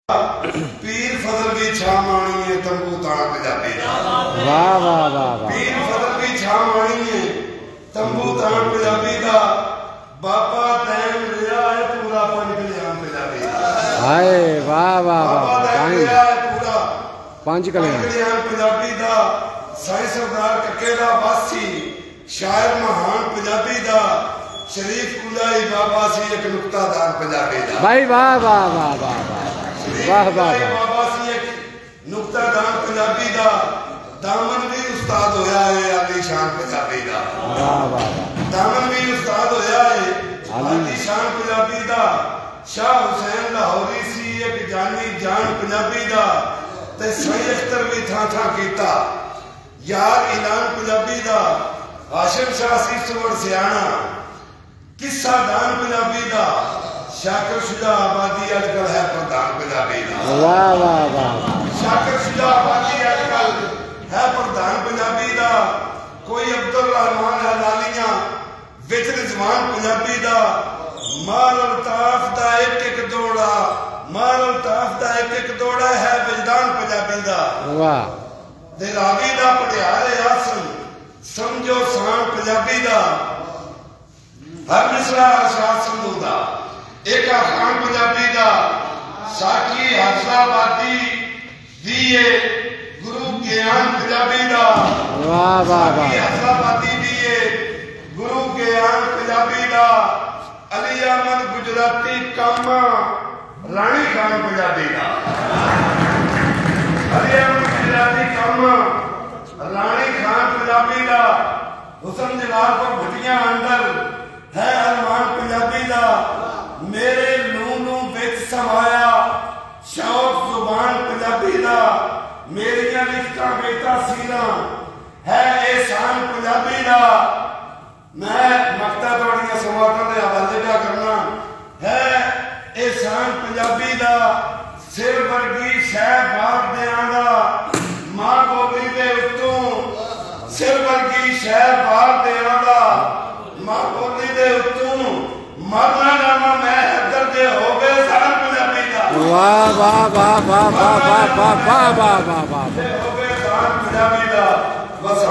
पीर फजल की छा माणी है तंबू ताना पंजाबी दा। वाह वाह वाह वाह। पीर फजल की छा माणी है तंबू ताना पंजाबी दा। बाबा तैन लिया है पूरा पंज कल्याण पंजाबी दा। हाय वाह वाह वाह। बाबा तैन लिया है पूरा पंज कल्याण पंजाबी दा। साईं सरदार कक्के दा वासी शायर महान पंजाबी दा। शरीफ कुलाई बाबा सी एक नुक्तादार पंजाबी दा। भाई वाह वाह वाह वाह वाह वाह वाह। बाबा सी एक नुक्तादार पंजाबी दा। दामन भी उस्ताद होया है आली शान पंजाबी दा। वाह वाह वाह। दामन भी उस्ताद होया है आली शान पंजाबी दा। शाह हुसैन लाहौरी सी एक जानी जान पंजाबी दा। ते सही अख्तर भी था कीता यार ऐलान पंजाबी दा। हाशिम शाह सी सुवर सियाणा किस्सा दान पंजाबी दा। शाकिर शुजा आबादी अजकल है प्रधान पंजाबी दा। वाह वाह वाह। शाकिर शुजा आबादी अजकल है प्रधान पंजाबी दा। कोई अब्दुल रहमान हलालियां विच रिजवान पंजाबी दा। माल अल्ताफ दा एक दौड़ा माल अल्ताफ दा एक दौड़ा है विजदान पंजाबी दा। वाह। दिलावी दा पटियाले आसन समझो शान पंजाबी दा। हर मिसरा अरशाद संधू दा। एक खान पंजाबी दा। साकी हसराबादी दिए गुरु ज्ञान पंजाबी दा। वाह वाह वाह। हसराबादी दिए गुरु ज्ञान पंजाबी दा। अली अहमद गुजराती कामा रानी खान पंजाबी दा। अली अहमद गुजराती कामा रानी खान पंजाबी दा। हुसन जलाल पर भटियां अंदर है अरमान पंजाबी दा। मेरे लू विच समाया शौक जुबान पंजाबी दा। मेरिया लिखता बेटा सीना है एहसान पंजाबी दा। मैं मकता थोड़िया समातां दे हवाले दा करना है एहसान पंजाबी दा। सिर वर्गी शह बाग दियां दा। मां बोली दे उत्तों सिर वर्गी शह बाग दियां दा। मां बोली दे उत्तों मरना जाना मैं हैदर दे हो गए सारा पंजाबी दा। वाह वाह वाह वाह वाह वाह वाह वाह वाह वाह। हो गए सारा पंजाबी दा। बस